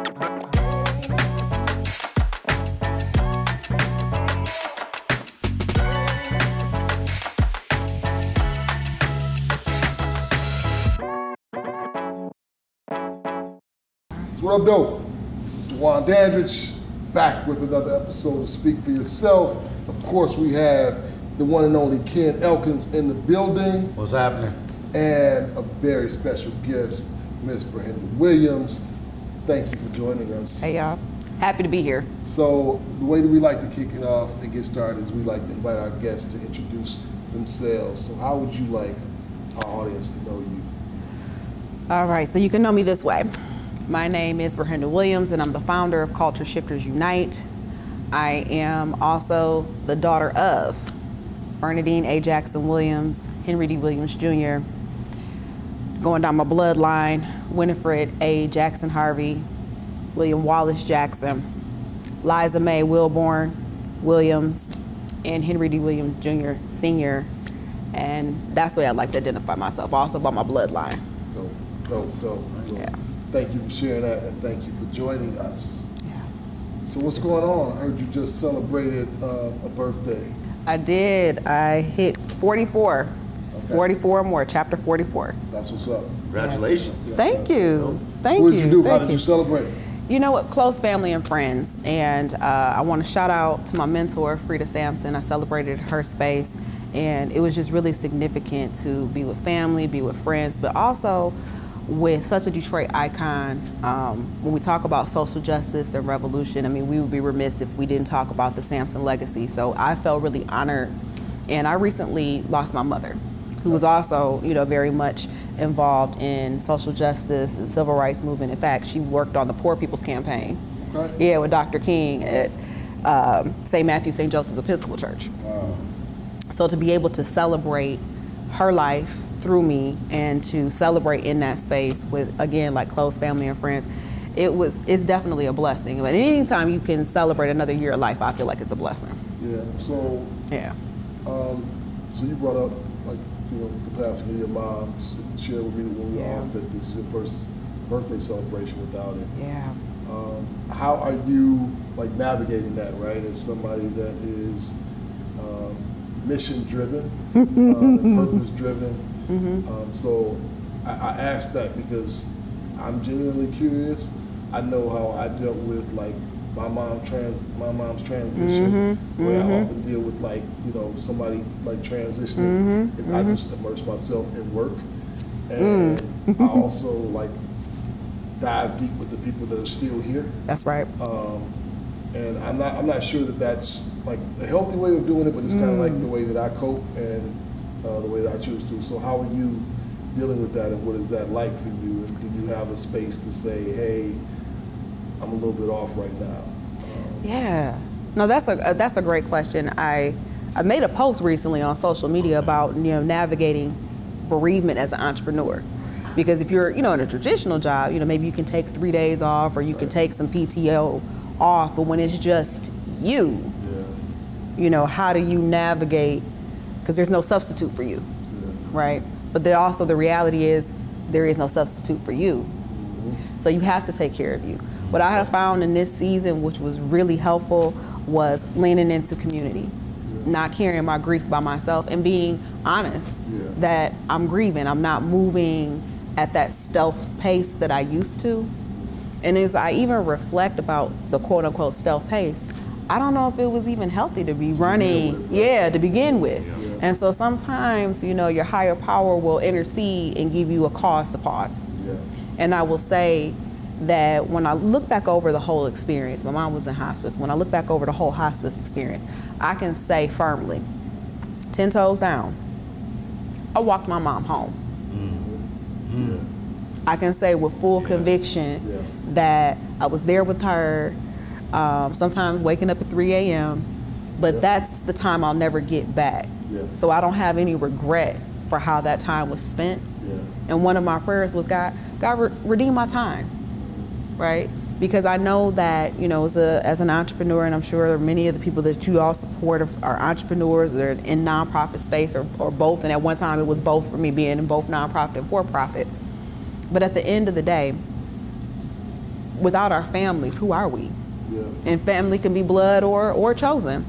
What up, though? Dwan Dandridge, back with another episode of Speak for Yourself. Of course, we have the one and only Ken Elkins in the building. What's happening? And a very special guest, Miss Ber-Henda Williams. Thank you for joining us. Hey, y'all. Happy to be here. So the way that we like to kick it off and get started is we like to invite our guests to introduce themselves. So how would you like our audience to know you? All right, so you can know me this way. My name is Ber-Henda Williams, and I'm the founder of Culture Shifters Unite. I am also the daughter of Bernadine A. Jackson Williams, Henry D. Williams Jr., going down my bloodline, Winifred A. Jackson Harvey, William Wallace Jackson, Liza Mae Wilborn Williams, and Henry D. Williams Jr. Sr. And that's the way I like to identify myself, also by my bloodline. Dope. Yeah. Thank you for sharing that, and thank you for joining us. Yeah. So what's going on? I heard you just celebrated a birthday. I did. I hit 44. It's Okay. 44 more, chapter 44. That's what's up. Congratulations. Yeah. Thank you. Thank you. What did you do? How Thank did you celebrate? You know what? Close family and friends. And I want to shout out to my mentor, Frida Sampson. I celebrated her space. And it was just really significant to be with family, be with friends, but also with such a Detroit icon. When we talk about social justice and revolution, I mean, we would be remiss if we didn't talk about the Sampson legacy. So I felt really honored. And I recently lost my mother, who was also, very much involved in social justice and civil rights movement. In fact, she worked on the Poor People's Campaign. Okay. Yeah, with Dr. King at St. Matthew, St. Joseph's Episcopal Church. Wow. So to be able to celebrate her life through me and to celebrate in that space with, again, like close family and friends, it's definitely a blessing. But anytime you can celebrate another year of life, I feel like it's a blessing. Yeah. So. Yeah. So you brought up the passing of your mom. Shared with me when we were off that this is your first birthday celebration without it. Yeah. How are you navigating that, right? As somebody that is mission driven, purpose driven. Mm-hmm. So I asked that because I'm genuinely curious. I know how I dealt with my mom's transition. The way I often deal with somebody transitioning is I just immerse myself in work, and I also dive deep with the people that are still here. That's right. And I'm not sure that that's a healthy way of doing it, but it's kind of the way that I cope and the way that I choose to. So how are you dealing with that, and what is that like for you? And do you have a space to say, hey, I'm a little bit off right now? Yeah. No, that's a great question. I made a post recently on social media about navigating bereavement as an entrepreneur. Because if you're in a traditional job, maybe you can take 3 days off, or you can take some PTO off, but when it's just you, how do you navigate? Because there's no substitute for you, right? But also the reality is there is no substitute for you. So you have to take care of you. What I have found in this season, which was really helpful, was leaning into community, not carrying my grief by myself, and being honest that I'm grieving. I'm not moving at that stealth pace that I used to. And as I even reflect about the quote unquote stealth pace, I don't know if it was even healthy to be running, to begin with. And so sometimes, your higher power will intercede and give you a cause to pause. And I will say that when I look back over the whole experience, my mom was in hospice. When I look back over the whole hospice experience, I can say firmly, 10 toes down, I walked my mom home. I can say with full conviction that I was there with her, sometimes waking up at 3 a.m., but that's the time I'll never get back. So I don't have any regret for how that time was spent. And one of my prayers was, God redeem my time, right? Because I know that, as an entrepreneur, and I'm sure many of the people that you all support are entrepreneurs, they're in nonprofit space or both. And at one time it was both for me, being in both nonprofit and for-profit. But at the end of the day, without our families, who are we? Yeah. And family can be blood or chosen.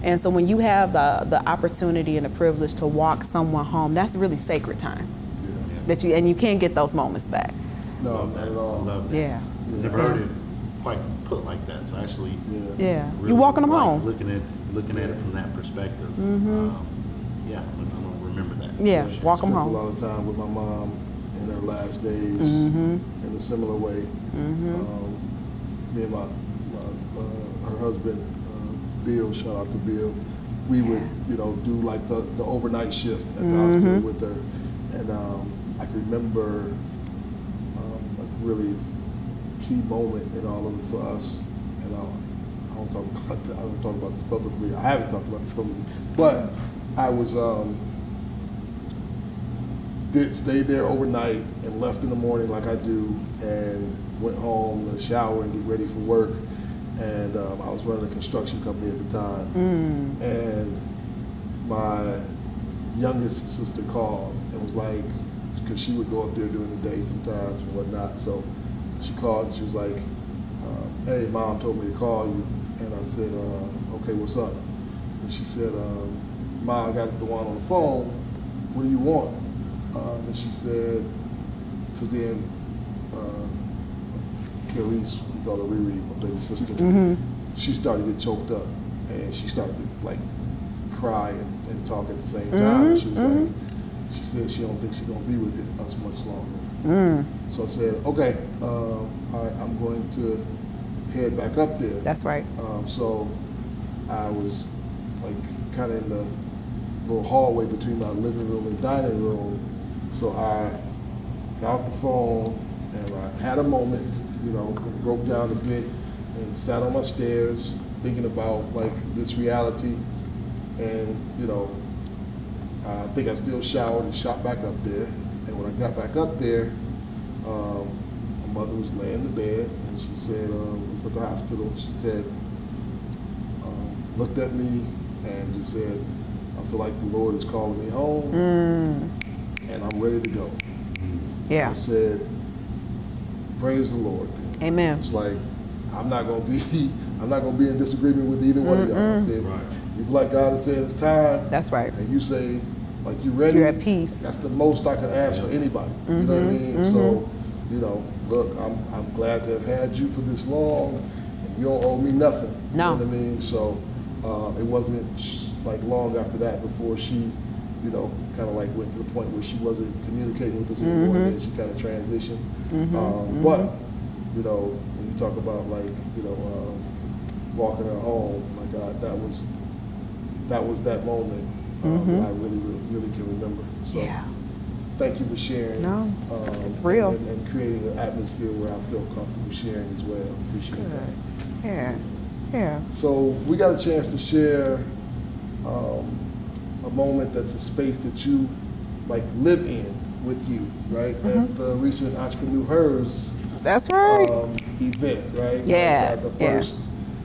And so when you have the opportunity and the privilege to walk someone home, that's really sacred time. Yeah. And you can't get those moments back. No, not at all. I love that. Yeah. Never heard it quite put like that. So actually, Yeah. really You walking them like home. looking at it from that perspective. Yeah, I'm gonna remember that. Yeah, For sure. walk 'em Spent home. a lot of time with my mom in her last days in a similar way. Me and her husband, Bill, shout out to Bill, we would, do like the overnight shift at the hospital with her. And I can remember a really key moment in all of it for us. And I don't talk about this publicly. I haven't talked about this publicly, but I was stayed there overnight and left in the morning like I do, and went home and shower and get ready for work. And I was running a construction company at the time, and my youngest sister called and was like, because she would go up there during the day sometimes and whatnot. So she called and she was like, "Hey, Mom told me to call you." And I said, "Okay, what's up?" And she said, "Mom, I got Dwan on the phone. What do you want?" And she said, to them, Clarice, we call her Riri, my baby sister, she started to get choked up, and she started to like cry and talk at the same time. And she was like, she said she don't think she's gonna be with us much longer. So I said, okay, all right, I'm going to head back up there. That's right. So I was like kind of in the little hallway between my living room and dining room. So I got off the phone and I had a moment, broke down a bit and sat on my stairs thinking about like this reality. And, I think I still showered and shot back up there. And when I got back up there, my mother was laying in the bed and she said, it was at the hospital. She said, looked at me and just said, "I feel like the Lord is calling me home and I'm ready to go." Yeah. I said, "Praise the Lord." Amen. It's like, I'm not gonna be in disagreement with either one of y'all. I said, Right. if like God has said it's time, That's right. and you say like you're ready, You're at peace. That's the most I can ask for anybody. You know what I mean? So, look, I'm glad to have had you for this long, and you don't owe me nothing. No. You know what I mean? So it wasn't like long after that before she, kind of like went to the point where she wasn't communicating with us anymore, and then she kind of transitioned. But when you talk about like walking her home, my God, that was that moment that I really, really, really can remember. So Yeah. thank you for sharing. No, it's real. And creating an atmosphere where I feel comfortable sharing as well. Appreciate that. Yeah. Yeah. So we got a chance to share a moment that's a space that you like live in with you, right? At the recent Entrepreneurs That's right. event, right? Yeah, The yeah. first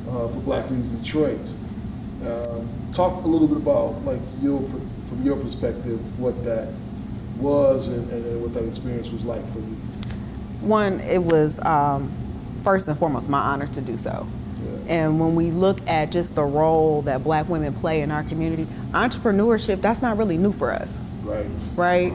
for Black Leaders Detroit. Talk a little bit about like from your perspective, what that was and what that experience was like for you. One, it was first and foremost my honor to do so. Yeah. And when we look at just the role that Black women play in our community, entrepreneurship, that's not really new for us, Right. right?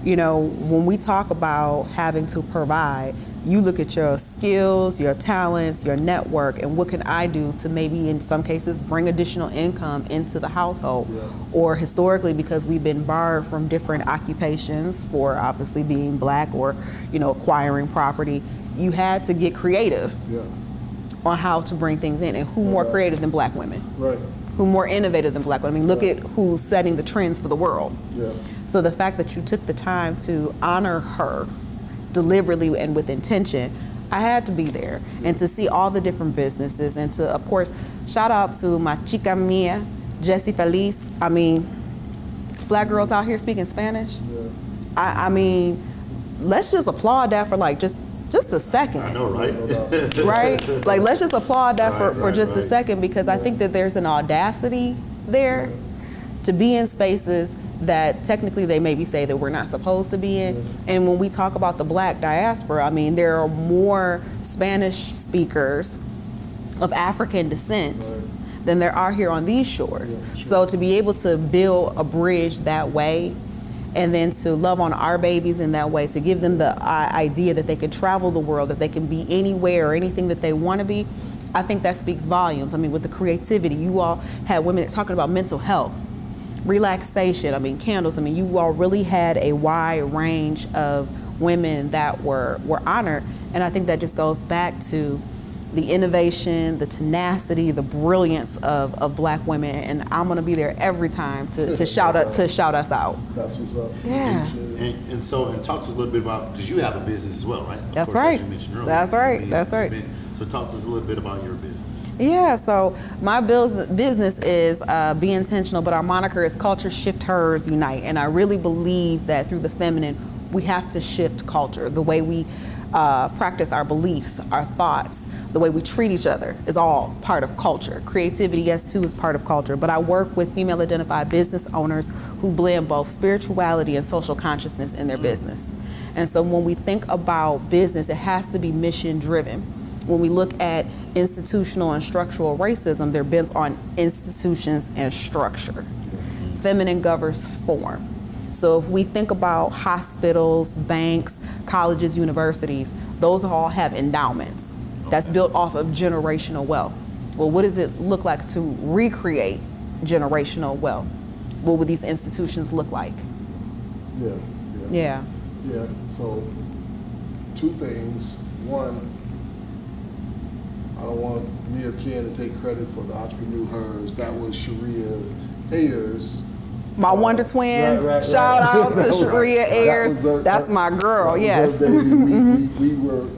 When we talk about having to provide, you look at your skills, your talents, your network, and what can I do to maybe in some cases bring additional income into the household. Yeah. Or historically, because we've been barred from different occupations for obviously being Black or, acquiring property, you had to get creative Yeah. on how to bring things in. And who more creative than Black women? Right. Who more innovative than Black women? I mean, look at who's setting the trends for the world. Yeah. So the fact that you took the time to honor her deliberately and with intention, I had to be there and to see all the different businesses and to, of course, shout out to my chica mia, Jessie Feliz. I mean, Black girls out here speaking Spanish. Yeah. I mean, let's just applaud that for like just a second. I know, right? No doubt. Right? Like, let's just applaud that for Right, just a right. second, because I think that there's an audacity there to be in spaces that technically they maybe say that we're not supposed to be in. And when we talk about the Black diaspora, I mean, there are more Spanish speakers of African descent than there are here on these shores. So to be able to build a bridge that way, and then to love on our babies in that way, to give them the idea that they can travel the world, that they can be anywhere or anything that they want to be, I think that speaks volumes. I mean, with the creativity, you all had women talking about mental health, relaxation, I mean, candles. I mean, you all really had a wide range of women that were honored. And I think that just goes back to the innovation, the tenacity, the brilliance of Black women, and I'm gonna be there every time to shout us out. That's what's up. Yeah. And talk to us a little bit about, because you have a business as well, right? That's of course, right. As you mentioned earlier. That's right. That's right. So talk to us a little bit about your business. Yeah, so my business is Be Intentional, but our moniker is Culture Shifters Unite, and I really believe that through the feminine, we have to shift culture. The way we practice our beliefs, our thoughts, the way we treat each other is all part of culture. Creativity, yes, too, is part of culture. But I work with female-identified business owners who blend both spirituality and social consciousness in their business. And so when we think about business, it has to be mission-driven. When we look at institutional and structural racism, they're bent on institutions and structure. Feminine governs form. So if we think about hospitals, banks, colleges, universities, those all have endowments. That's built off of generational wealth. Well, what does it look like to recreate generational wealth? What would these institutions look like? Yeah. So, two things. One, I don't want me or Ken to take credit for the entrepreneurs. That was Sharia Ayers. My wonder twin. Shout out to Sharia Ayers. That's my girl. Yes. We were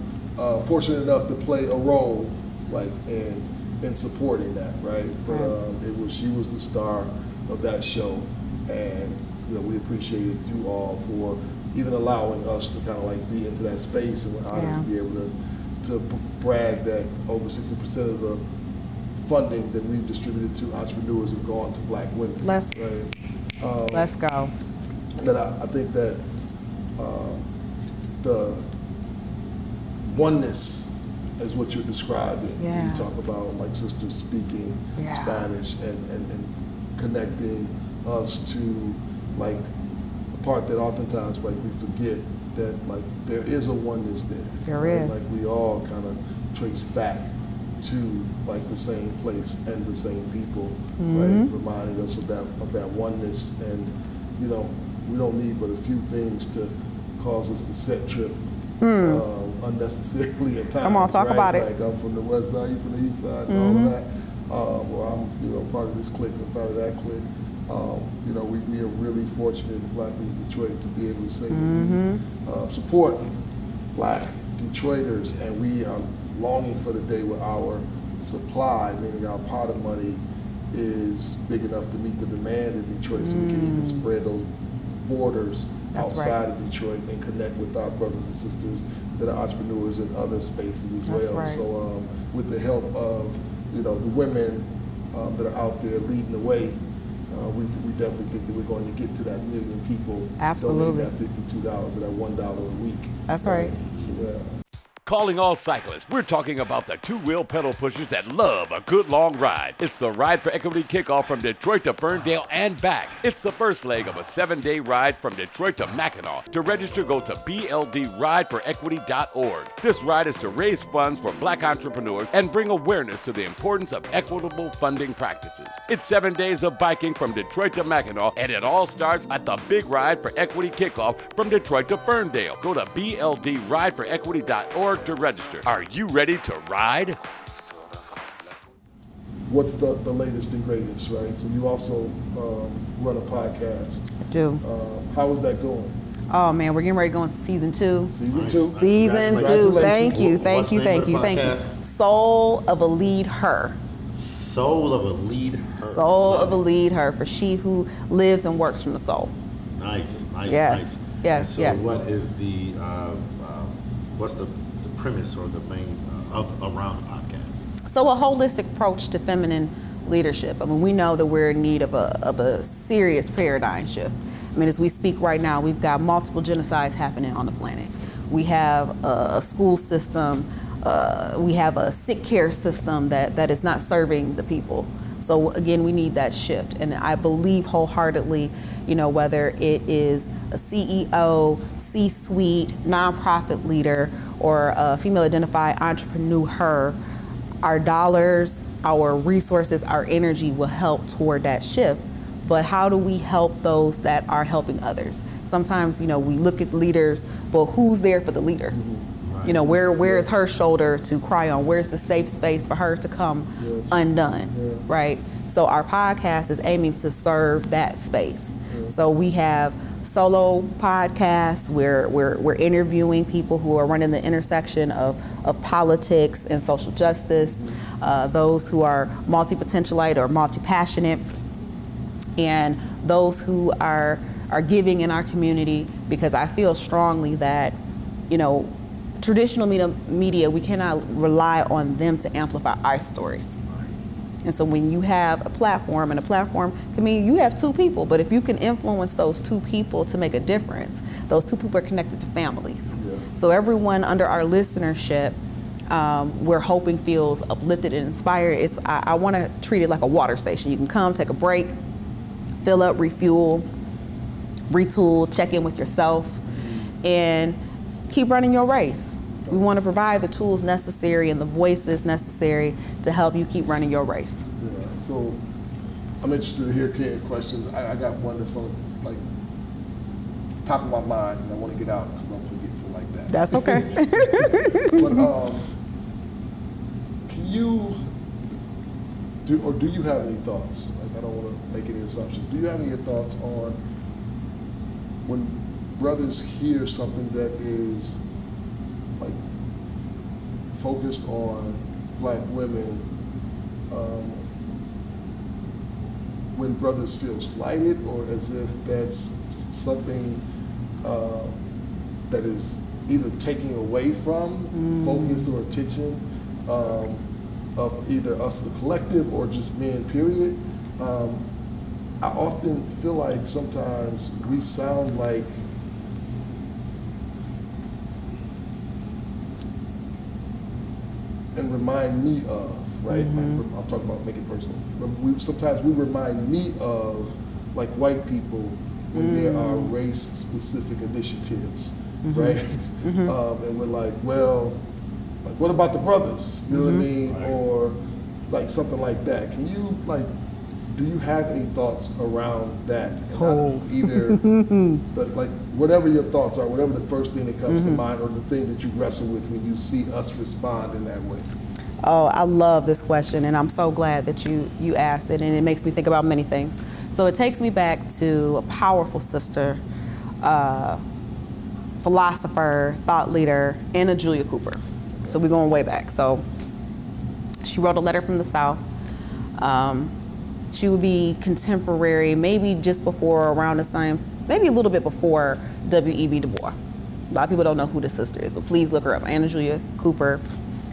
fortunate enough to play a role, like in supporting that, right? But she was the star of that show, and we appreciated you all for even allowing us to kind of like be into that space, and we're honored to be able to brag that over 60% of the funding that we've distributed to entrepreneurs have gone to Black women. Let's go. That I think that the oneness is what you're describing. Yeah. You talk about like sisters speaking Spanish and connecting us to like a part that oftentimes like we forget that like there is a oneness there. There is. Like we all kind of trace back to like the same place and the same people, right? Reminding us of that oneness, and we don't need but a few things to cause us to set trip unnecessarily at times. Come on, talk about it. Like I'm from the west side, you from the east side, and all of that. Or I'm part of this clique, or part of that clique. We are really fortunate in Black News Detroit to be able to say that we support Black Detroiters, and we are longing for the day where our supply, meaning our pot of money, is big enough to meet the demand in Detroit, so we can even spread those borders outside of Detroit and connect with our brothers and sisters that are entrepreneurs in other spaces as well. So with the help of the women that are out there leading the way, we definitely think that we're going to get to that million people. Absolutely. Donating that $52 or that $1 a week. That's right. So, Calling all cyclists, we're talking about the two-wheel pedal pushers that love a good long ride. It's the Ride for Equity kickoff from Detroit to Ferndale and back. It's the first leg of a 7-day ride from Detroit to Mackinac. To register, go to bldrideforequity.org. This ride is to raise funds for Black entrepreneurs and bring awareness to the importance of equitable funding practices. It's 7 days of biking from Detroit to Mackinac, and it all starts at the Big Ride for Equity kickoff from Detroit to Ferndale. Go to bldrideforequity.org to register. Are you ready to ride? What's the latest and greatest, right? So you also run a podcast. I do. How is that going? Oh man, we're getting ready to go into season 2. Season 2. Season 2. Thank you. What's the name of the podcast? Soul of a Lead Her. Soul of a Lead Her. Soul of a Lead Her, for she who lives and works from the soul. Nice. Yes. Yes. And so what is the what's the premise or the main around the podcast? So a holistic approach to feminine leadership. I mean, we know that we're in need of a serious paradigm shift. I mean, as we speak right now, we've got multiple genocides happening on the planet. We have a school system, we have a sick care system that is not serving the people. So again, we need that shift. And I believe wholeheartedly, whether it is a CEO, C-suite, nonprofit leader, or a female identified entrepreneur, our dollars, our resources, our energy will help toward that shift. But how do we help those that are helping others? Sometimes, we look at leaders, but who's there for the leader? Right. Where is her shoulder to cry on? Where's the safe space for her to come undone, right? So our podcast is aiming to serve that space. So we have solo podcasts where we're interviewing people who are running the intersection of politics and social justice, those who are multi-potentialite or multi-passionate, and those who are giving in our community, because I feel strongly that, traditional media, we cannot rely on them to amplify our stories. And so when you have a platform, and a platform can mean you have two people, but if you can influence those two people to make a difference, those two people are connected to families. Yeah. So everyone under our listenership, we're hoping feels uplifted and inspired. I want to treat it like a water station. You can come, take a break, fill up, refuel, retool, check in with yourself, and keep running your race. We want to provide the tools necessary and the voices necessary to help you keep running your race. Yeah, so I'm interested to hear Ken questions. I got one that's on top of my mind, and I want to get out because I'm forgetful like that. That's okay. But can you do you have any thoughts? Like, I don't want to make any assumptions. Do you have any thoughts on when brothers hear something that is like focused on black women, when brothers feel slighted, or as if that's something that is either taking away from focus or attention of either us the collective or just men, period. I often feel like sometimes we sound like and remind me of, right? Like, I'm talking about make it personal. Sometimes we remind me of like white people when there are race-specific initiatives, right? And we're like, well, like what about the brothers? You know what I mean? Right. Or like something like that. Can you do you have any thoughts around that? Either like whatever your thoughts are, whatever the first thing that comes to mind, or the thing that you wrestle with when you see us respond in that way. Oh, I love this question, and I'm so glad that you asked it, and it makes me think about many things. So it takes me back to a powerful sister, philosopher, thought leader, Anna Julia Cooper. So we're going way back. So she wrote a letter from the South. She would be contemporary, maybe just before, around the same, maybe a little bit before W.E.B. Du Bois. A lot of people don't know who this sister is, but please look her up, Anna Julia Cooper.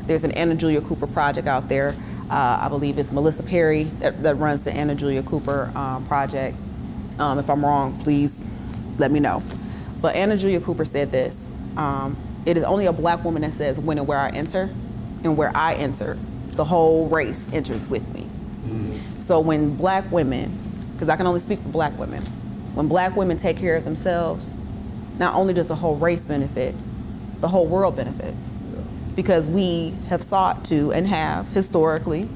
There's an Anna Julia Cooper project out there. I believe it's Melissa Perry that runs the Anna Julia Cooper project. If I'm wrong, please let me know. But Anna Julia Cooper said this, it is only a black woman that says when and where I enter, and where I enter, the whole race enters with me. So when black women, because I can only speak for black women, when black women take care of themselves, not only does the whole race benefit, the whole world benefits. Yeah. Because we have sought to, and have historically,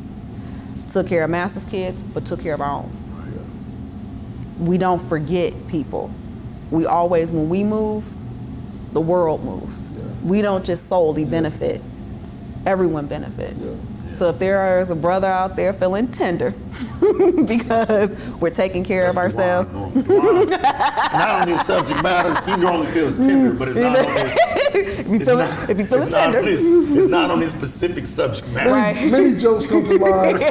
took care of master's kids, but took care of our own. Yeah. We don't forget people. We always, when we move, the world moves. Yeah. We don't just solely benefit, everyone benefits. Yeah. So if there is a brother out there feeling tender because we're taking care of ourselves. Dwan. Not on his subject matter, he normally feels tender, but it's not on his. It's not on his specific subject matter. Right. Many jokes come to mind.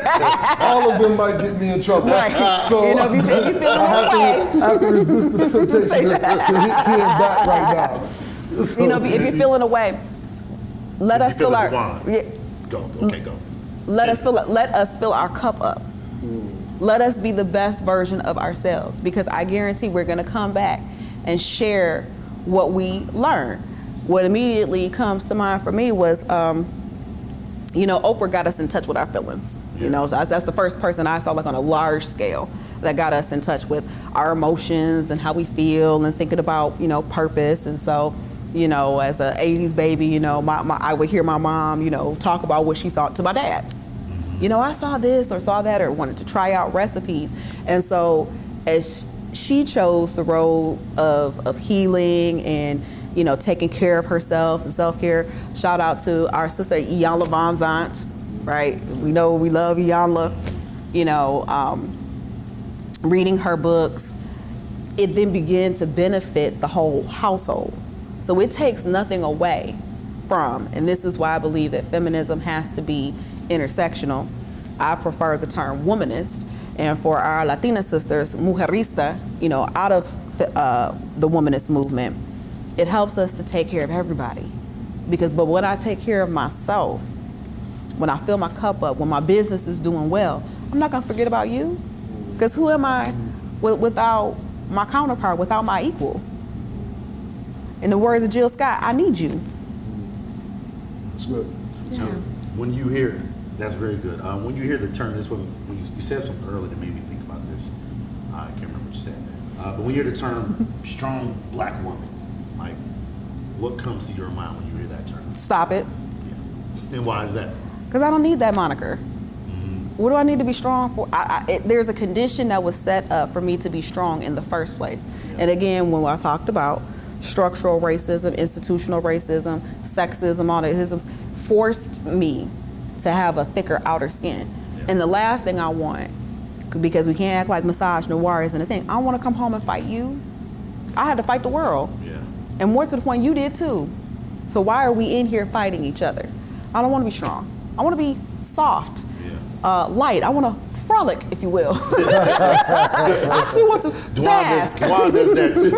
All of them might get me in trouble. Right. So if you feel I have to resist the temptation to hit Ken back right now. So, if you're feeling away, let us fill our. Go. Okay, go. Let us fill our cup up. Let us be the best version of ourselves, because I guarantee we're gonna come back and share what we learn. What immediately comes to mind for me was, Oprah got us in touch with our feelings. That's the first person I saw, like, on a large scale, that got us in touch with our emotions and how we feel and thinking about, purpose. And so, as a 80s baby, I would hear my mom, talk about what she saw to my dad. I saw this or saw that, or wanted to try out recipes. And so as she chose the road of healing and, taking care of herself and self-care, shout out to our sister Iyanla Von Zant, right? We know we love Iyanla. Reading her books, it then began to benefit the whole household. So it takes nothing away from, and this is why I believe that feminism has to be intersectional. I prefer the term womanist, and for our Latina sisters, mujerista, out of the womanist movement, it helps us to take care of everybody. But when I take care of myself, when I fill my cup up, when my business is doing well, I'm not gonna forget about you. Because who am I without my counterpart, without my equal? In the words of Jill Scott, I need you. That's good. So when you hear, that's very good. When you hear the term, this when you said something earlier that made me think about this. I can't remember what you said. But when you hear the term strong black woman, like, what comes to your mind when you hear that term? Stop it. Yeah. And why is that? Because I don't need that moniker. What do I need to be strong for? There's a condition that was set up for me to be strong in the first place. Yeah. And again, when I talked about structural racism, institutional racism, sexism, all the isms, forced me to have a thicker outer skin. Yeah. And the last thing I want, because we can't act like misogynoir isn't a thing, I want to come home and fight you. I had to fight the world. Yeah. And more to the point, you did too. So why are we in here fighting each other? I don't want to be strong. I want to be soft. Light. I want to frolic, if you will. I too want to bask. Dwan does that too.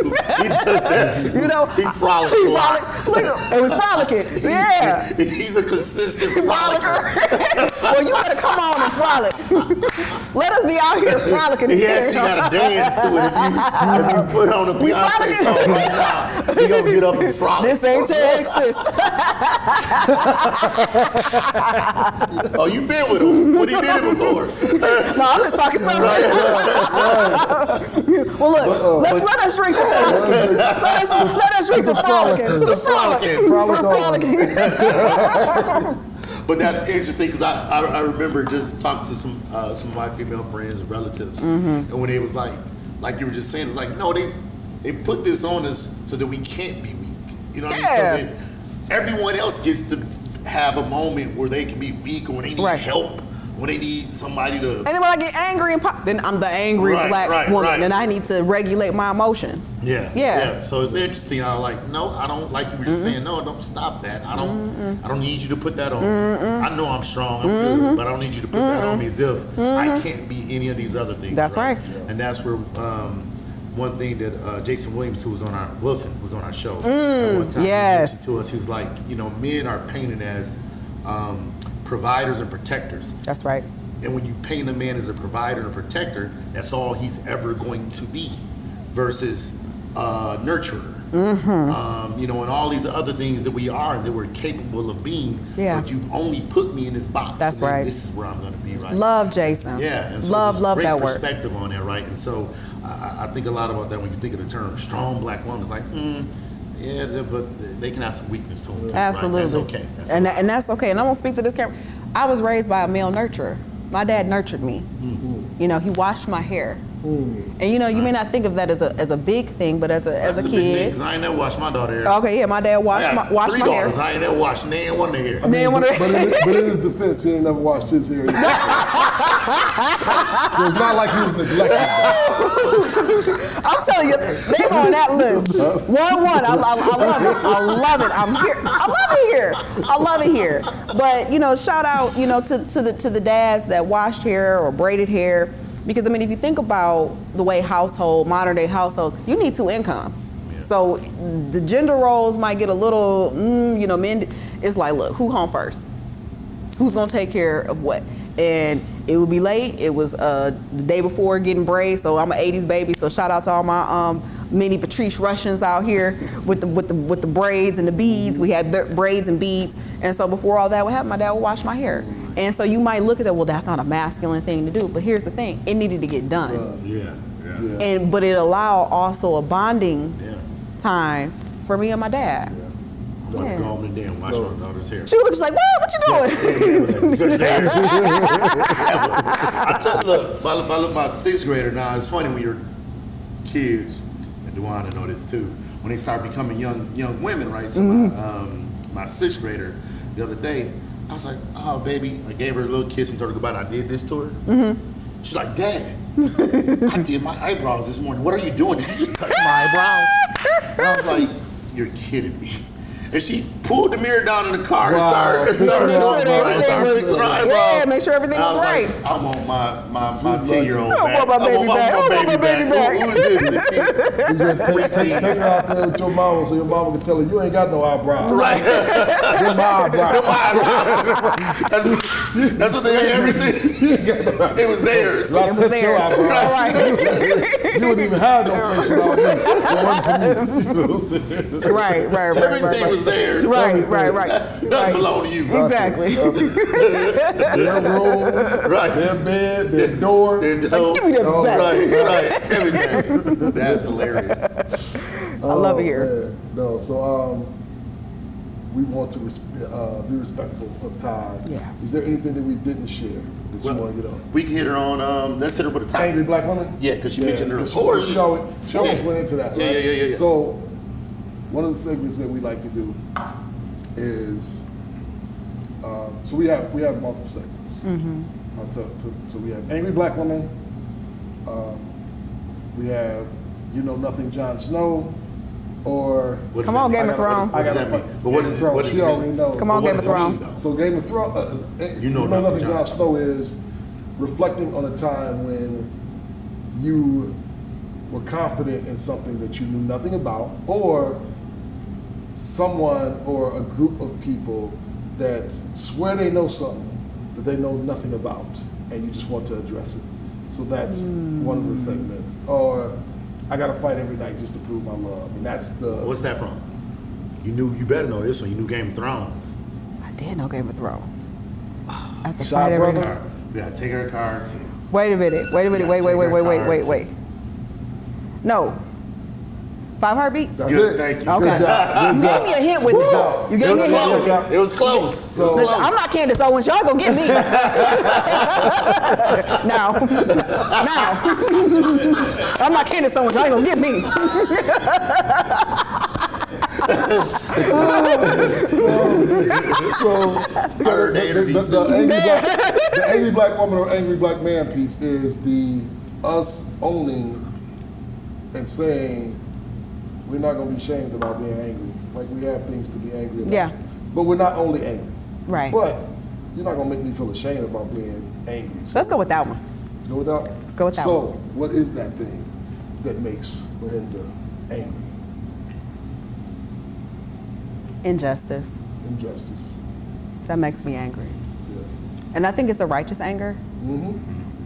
He does that too. He frolics. He frolics. Look, and we frolicking. Yeah. He's a consistent frolicker. Well, you better come on and frolic. Let us be out here frolicking. He actually got to dance to it if you put on a Beyonce song right now. He gonna get up and frolic. This ain't Texas. Oh, you been with him? What he did it before? No, I'm just talking stuff. Well, look, let us drink to frolicking. Let us drink to frolicking. To the frolicking. But that's interesting, because I remember just talking to some of my female friends and relatives, and when they was like you were just saying, it's like, no, they put this on us so that we can't be weak. You know what I mean? So that everyone else gets to have a moment where they can be weak, or when they need help, when they need somebody to. And then when I get angry and pop, then I'm the angry black woman, and I need to regulate my emotions. Yeah. So it's interesting. I don't like you were just saying. No, don't stop that. I don't need you to put that on. I know I'm strong. I'm good, but I don't need you to put that on me as if I can't be any of these other things. That's right. And that's where one thing that Jason Williams, who was on our show at one time, he mentioned to us. He was like, men are painted as providers and protectors. That's right. And when you paint a man as a provider and a protector, that's all he's ever going to be, versus nurturer. And all these other things that we are and that we're capable of being. Yeah. But you've only put me in this box. That's right. This is where I'm going to be, right? Love Jason. Yeah. And so love that word. Perspective on that, right? And so I think a lot about that when you think of the term strong black woman. It's like, yeah, but they can have some weakness to them too. Absolutely. Right? That's okay. And that's okay. And I won't speak to this camera. I was raised by a male nurturer. My dad nurtured me. He washed my hair. And you may not think of that as a big thing, but as a kid. Because I ain't never washed my daughter hair. Okay, yeah, my dad washed my hair. I ain't never washed neither one of their hair. But in his defense, he ain't never washed his hair. So it's not like he was neglected. I'm telling you, they on that list. 1-1. I love it. I'm here. I love it here. But shout out to the dads that washed hair or braided hair. Because if you think about the way modern day households, you need 2 incomes. Yeah. So the gender roles might get a little, men, it's like, look, who home first? Who's gonna take care of what? And it would be late. It was the day before getting braids, so I'm an 80s baby. So shout out to all my mini Patrice Russians out here with the braids and the beads. We had braids and beads, and so before all that would happen, my dad would wash my hair. And so you might look at that, well, that's not a masculine thing to do, but here's the thing: it needed to get done. But it allowed also a bonding time for me and my dad. I'm going to go home today and wash my daughter's hair. She was like, what you doing? Look, my sixth grader now, it's funny when you're kids, and Dwan and know this too, when they start becoming young women, right? So my sixth grader, the other day, I was like, oh, baby, I gave her a little kiss and told her goodbye, and I did this to her. She's like, Dad, I did my eyebrows this morning. What are you doing? Did you just touch my eyebrows? And I was like, you're kidding me. And she pulled the mirror down in the car and started fixing her eyebrows. Yeah, make sure everything was right. Like, I want my 10-year-old back. I want my baby back. I want my baby back. Who is this? You just take her out there with your mama so your mama can tell her you ain't got no eyebrows. Right. They're my eyebrows. That's what they had, everything. It was theirs. I touched your eyebrows. Right. You wouldn't even have no face without me. It wasn't for me. Right. Everything was theirs. Right. Nothing belonged to you. Exactly. Their room, their bed, their door. Give me that back. Right. Everything. That's hilarious. I love it here. Man. No, so we want to be respectful of time. Yeah. Is there anything that we didn't share that you want to get on? We can hit her on, let's hit her with a topic. Angry black woman? Yeah, because she mentioned her. She always went into that, right? Yeah. So one of the segments that we like to do is, so we have multiple segments. So we have Angry Black Woman, we have You Know Nothing Jon Snow, or Come on, Game of Thrones. What does that mean? But what is it? She already knows. Come on, Game of Thrones. So Game of Thrones, You Know Nothing Jon Snow is reflecting on a time when you were confident in something that you knew nothing about, or someone or a group of people that swear they know something that they know nothing about, and you just want to address it. So that's one of the segments. Or I gotta fight every night just to prove my love, and that's the. What's that from? You better know this one. You knew Game of Thrones. I did know Game of Thrones. I have to Shy fight every brother. We gotta take her cards. Wait a minute. Wait. No. 5 Heartbeats? That's it. Thank you. Okay. Good job. You gave me a hint with it though. You gave me a hint with it. It was close. So- Listen, I'm not Candace Owens. Y'all gonna get me. Now. I'm not Candace Owens. Y'all ain't gonna get me. The angry black woman or angry black man piece is us owning and saying we're not going to be ashamed about being angry. Like, we have things to be angry about. Yeah. But we're not only angry. Right. But you're not going to make me feel ashamed about being angry. So Let's go with that one. let's go with that. Let's go with that So, one. what is that thing that makes Ber-Henda angry? Injustice. Injustice. That makes me angry. Yeah. And I think it's a righteous anger.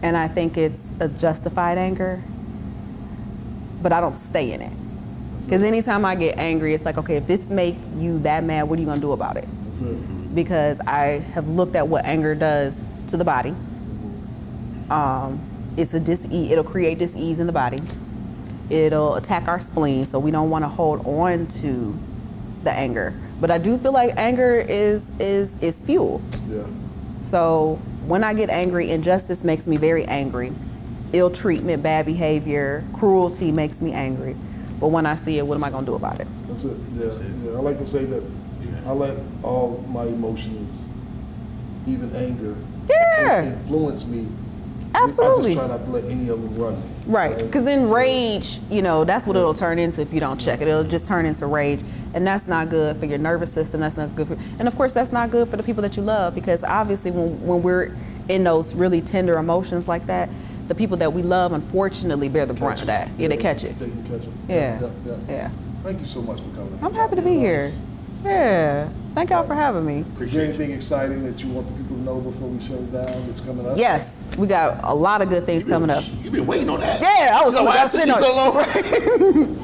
And I think it's a justified anger. But I don't stay in it. Because anytime I get angry, it's like, okay, if it's make you that mad, what are you gonna do about it? That's it. Because I have looked at what anger does to the body. It's a dis-ease, it'll create dis-ease in the body. It'll attack our spleen, so we don't wanna hold on to the anger. But I do feel like anger is fuel. Yeah. So when I get angry, injustice makes me very angry. Ill treatment, bad behavior, cruelty makes me angry. But when I see it, what am I gonna do about it? That's it. Yeah. I like to say that I let all my emotions, even anger, influence me. Absolutely. I just try not to let any of them run me. Right, because in rage, that's what it'll turn into if you don't check it. It'll just turn into rage, and that's not good for your nervous system. That's not good and of course, that's not good for the people that you love, because obviously when we're in those really tender emotions like that, the people that we love, unfortunately, bear the brunt of that. Yeah, they catch it. They can catch it. Yeah. Yeah. Yeah. Thank you so much for coming. I'm happy to be here. Yeah. Thank y'all for having me. Is there anything exciting that you want the people to know before we shut it down that's coming up? Yes, we got a lot of good things coming up. You've been waiting on that. Yeah, I was so why sitting took you on so long?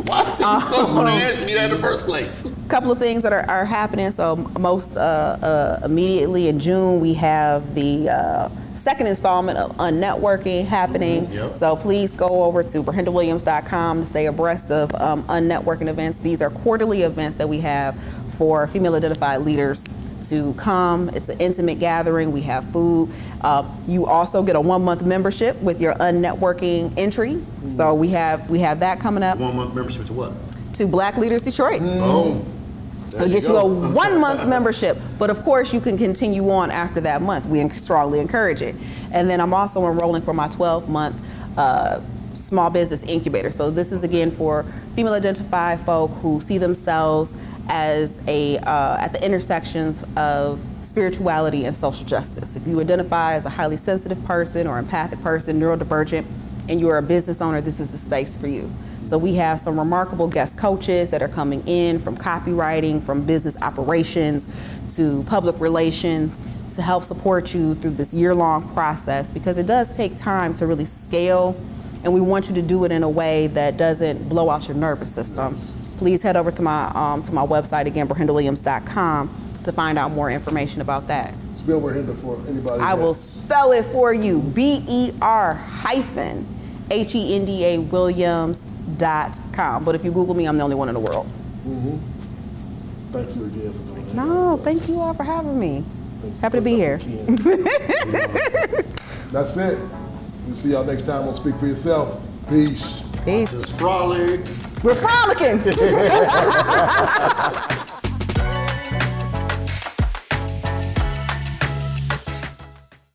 Why took you so long to ask me that in the first place? Couple of things that are happening. So most immediately in June, we have the second installment of Unnetworking happening. Yep. So please go over to Ber-HendaWilliams.com to stay abreast of Unnetworking events. These are quarterly events that we have for female identified leaders to come. It's an intimate gathering. We have food. You also get a 1-month membership with your Unnetworking entry. So we have that coming up. 1 month membership to what? To Black Leaders Detroit. Boom. It'll get you a 1-month membership, but of course you can continue on after that month. We strongly encourage it. And then I'm also enrolling for my 12-month small business incubator. So this is again for female identified folk who see themselves as at the intersections of spirituality and social justice. If you identify as a highly sensitive person or empathic person, neurodivergent, and you're a business owner, this is the space for you. So we have some remarkable guest coaches that are coming in from copywriting, from business operations to public relations to help support you through this year-long process, because it does take time to really scale, and we want you to do it in a way that doesn't blow out your nervous system. Please head over to my website again, Ber-HendaWilliams.com, to find out more information about that. Spell Ber-Henda for anybody. I will spell it for you. BER-HENDA Williams.com. But if you Google me, I'm the only one in the world. Thank you again for doing that. No, thank you all for having me. Happy to be here. That's it. We'll see y'all next time on Speak for Yourself. Peace. Peace. Just frolic. We're frolicking.